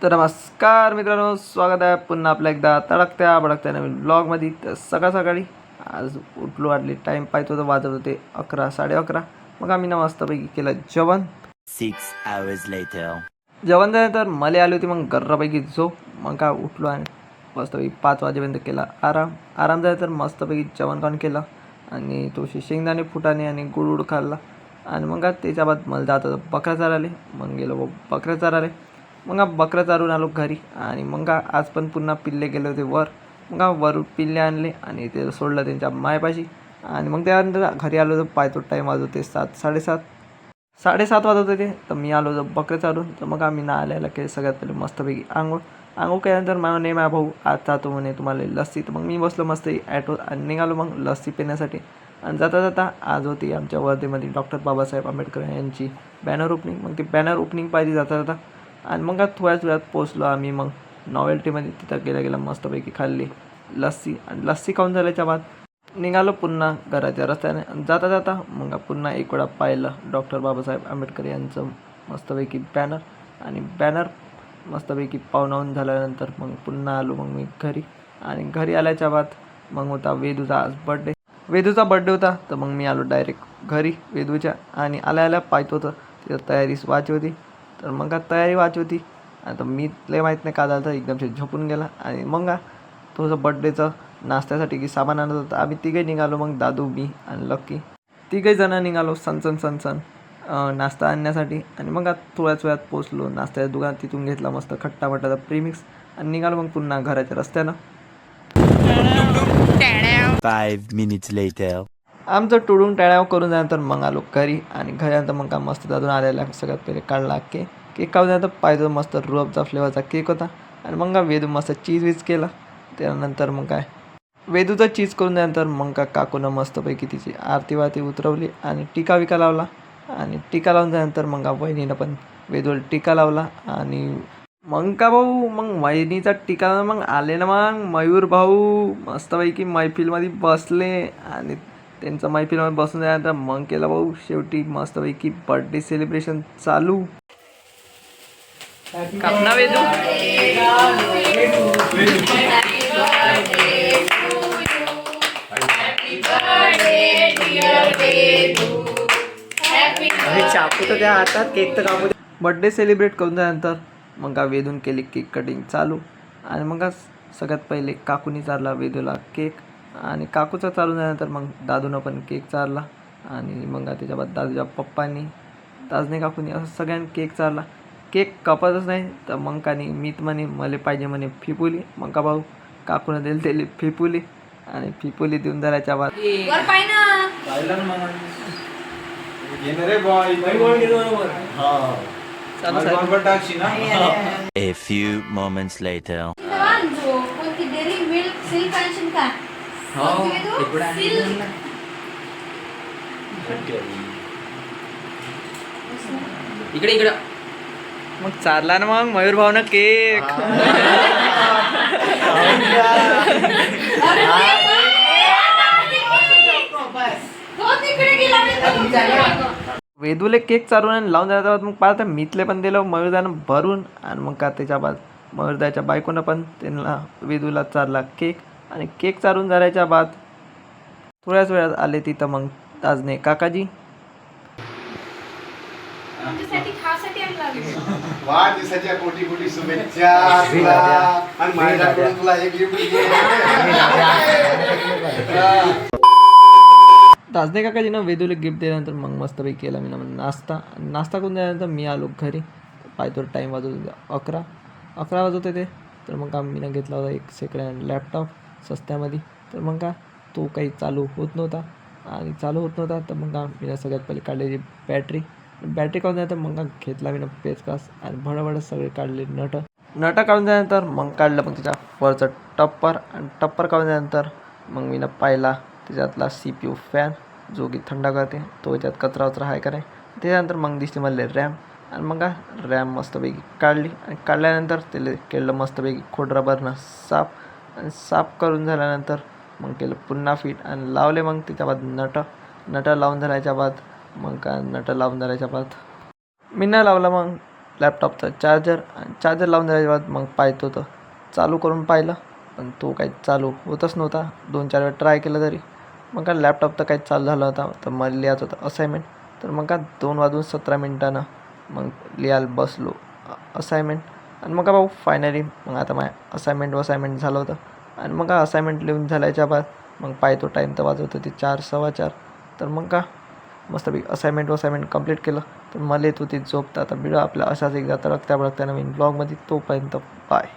तर नमस्कार मित्रांनो, स्वागत आहे पुन्हा आपल्या एकदा तडकत्या भडकत्या नवीन ब्लॉगमध्ये. तर सकाळी आज उठलो, वाटली टाईम पाहतो तर वाजत होते 11 11:30. मग आम्ही ना मस्तपैकी केलं जेवण. 6 hours later. जेवण झाल्यानंतर मला आली होती मग गर्रापैकी झोप. मग काय उठलो आणि मस्तपैकी 5 वाजेपर्यंत केला आराम झाला. तर मस्तपैकी जेवण खाऊन केलं आणि थोडीशी शेंगदाणे फुटाणे आणि गुळ खाल्ला. आणि मग त्याच्या बाद मला जात होतं बकऱ्या चाराले. मग गेलो बकऱ्या चाराले. मग बकऱ्या चारून आलो घरी. आणि मग आज पण पुन्हा पिल्ले गेले होते वर. मग वर पिल्ले आणले आणि ते सोडलं त्यांच्या मायपाशी. आणि मग त्यानंतर घरी आलो तर पायतो टाईम वाजत होते 7:30 वाजत होते. तर मी आलो तर बकऱ्या चारून. तर मग आम्ही आल्याला केलं सगळ्यात पहिले मस्तपैकी आंघोळ केल्यानंतर मला नाही माझा भाऊ आज जातो म्हणे तुम्हाला लस्सी. तर मग मी बसलो मस्त ॲटोवर आणि निघालो मग लस्सी पिण्यासाठी. आणि जाता आज होती आमच्या वर्धेमध्ये डॉक्टर बाबासाहेब आंबेडकर यांची बॅनर ओपनिंग. मग ती बॅनर ओपनिंग पाहिजे जाता आणि मग थोड्याच वेळात पोचलो आम्ही मग नॉवेल्टीमध्ये. तिथं गेल्या मस्तपैकी खाल्ली लस्सी. आणि लस्सी खाऊन झाल्याच्या बाद निघालो पुन्हा घराच्या रस्त्याने. जाता मग पुन्हा एक वेळा पाहिलं डॉक्टर बाबासाहेब आंबेडकर यांचं मस्तपैकी बॅनर. आणि बॅनर मस्तपैकी पाहुणावून झाल्यानंतर मग पुन्हा आलो मग मी घरी. आणि घरी आल्याच्या बाद मग होता वेदूचा आज वेदूचा बड्डे होता. तर मग मी आलो डायरेक्ट घरी वेदूच्या. आणि आल्या पाहत होतं तिथं तयारीच व्हायची होती. तर मग तयारी व्हायची होती. आता मी लय माहीत नाही का झालं तर एकदमशी झोपून गेला. आणि मग थोडंसं बड्डेचं नाश्त्यासाठी की सामान आणत होतं. आम्ही तिघे निघालो मग दादू मी आणि लक्की तिघही जणं निघालो सनसन नाश्ता आणण्यासाठी. आणि मग थोड्याच वेळात पोचलो नाश्त्याच्या दुकानात. तिथून घेतला मस्त खट्टा मटाचा प्रीमिक्स आणि निघालो मग पुन्हा घराच्या रस्त्यानं. 5 minutes later. आमचं टुडून टाळ्याव करून झाल्यानंतर मग आलो घरी. आणि घरी आल्यानंतर मग का मस्त दादून आलेला सगळ्यात पहिले काढला केक खाऊन झाल्यानंतर पाहिजे मस्त रुअफचा फ्लेवरचा केक होता. आणि मग वेदू मस्त चीज केला. त्यानंतर मग काय वेदूचा चीज करून झाल्यानंतर मग का काकूनं मस्तपैकी तिची आरती उतरवली आणि टीका लावला. आणि टीका लावून झाल्यानंतर मग वहिनीनं पण वेदूला टीका लावला. आणि मग का भाऊ मग वहिनीचा टीका मग आले ना मग मयूर भाऊ मस्तपैकी मैफिलमध्ये बसले. आणि त्यांचं मैफिलमध्ये बसून झाल्यानंतर मग केलं भाऊ शेवटी मस्तपैकी बर्थडे सेलिब्रेशन चालू. कापना वेदू. चाकू तर त्या हातात केक तर कापू. बर्थडे सेलिब्रेट करून झाल्यानंतर मग का वेदून केली केक कटिंग चालू. आणि मग सगळ्यात पहिले काकूनी चारला वेदूला केक. आणि काकूचा चालू झाल्यानंतर मग दादूनं पण केक चारला. आणि मग त्याच्याबाद दादूच्या पप्पांनी ताजने काकूनी असं सगळ्यांनी केक चारला. केक कापतच नाही तर मग का नाही मीत म्हणे मला पाहिजे म्हणे फिपुली. मग का भाऊ काकूनं दिली फिपुली. आणि फिपुली देऊन झाल्याच्या बाद A few moments later. इकडे मग चारला ना मग मयूर भाऊनं केक. वेदूले केक चालून आणि लावून जातात. मग पाहता मितले पण दिलं मयूरदानं भरून. आणि मग का त्याच्या बाद मयूरदाच्या बायकोनं पण त्यांना वेदूला चारला केक. आणि केक चारून झाल्याच्या बाद थोड्याच वेळात आले तिथं मग ताजने काकाजी. वाढदिवसाच्या कोटी शुभेच्छा. आणि माझ्याकडून तुला एक गिफ्ट. ताजने काकाजीनं वेदूला गिफ्ट दिल्यानंतर मग मस्तपैकी केला मी नाश्ता करून दिल्यानंतर मी आलो घरी. पाहतो टाईम वाजत होते 11 वाजत होते. तर मग का मी घेतला होता एक सेकंड हँड लॅपटॉप स्वस्त्यामध्ये. तर मग का तो काही चालू होत नव्हता. तर मग का मी सगळ्यात पहिले काढलेली बॅटरी काढून झाल्यानंतर मग घेतला मी पेचकास. आणि भडभड सगळे काढले नट काढून झाल्यानंतर मग काढलं मग त्याच्या वरचं टप्पर. आणि टप्पर काढून झाल्यानंतर मग मी पाहिला त्याच्यातला CPU फॅन जो की थंड करते तो याच्यात कचरा आहे का नाही. त्याच्यानंतर मग दिसली मला रॅम. आणि मग रॅम मस्तपैकी काढली. आणि काढल्यानंतर त्याला केलं मस्तपैकी खोडरबरनं साफ. आणि साफ करून झाल्यानंतर मग केलं पुन्हा फिट. आणि लावले मग त्याच्या बाद नट लावून झाल्याच्या बाद मी न लावला मग लॅपटॉपचा चार्जर लावून झाल्याच्या बाद मग पाहतो तर चालू करून पाहिलं, पण तो काही चालू होतच नव्हता. 2-4 वेळा ट्राय केलं तरी. मग का लॅपटॉप तर काही चालू झाला होता. तर मला लिहायचं होतं असाइनमेंट. तर मग का 2:17 मग लिहायला बसलो असाइनमेंट. आणि मग का भाऊ फायनली मग आता माझ्या असाइनमेंट झालं होतं. आणि मग का असाइनमेंट लिहून झाल्याच्या बाद मग पाहतो टाईम तर वाजवत होती 4, 4:15. तर मग का मस्तपैकी असाइनमेंट कंप्लीट केलं. तर मला येत होती झोप. तर आता भेटू आपल्या अशाच एकदा तर त्या नवीन ब्लॉगमध्ये. तोपर्यंत बाय.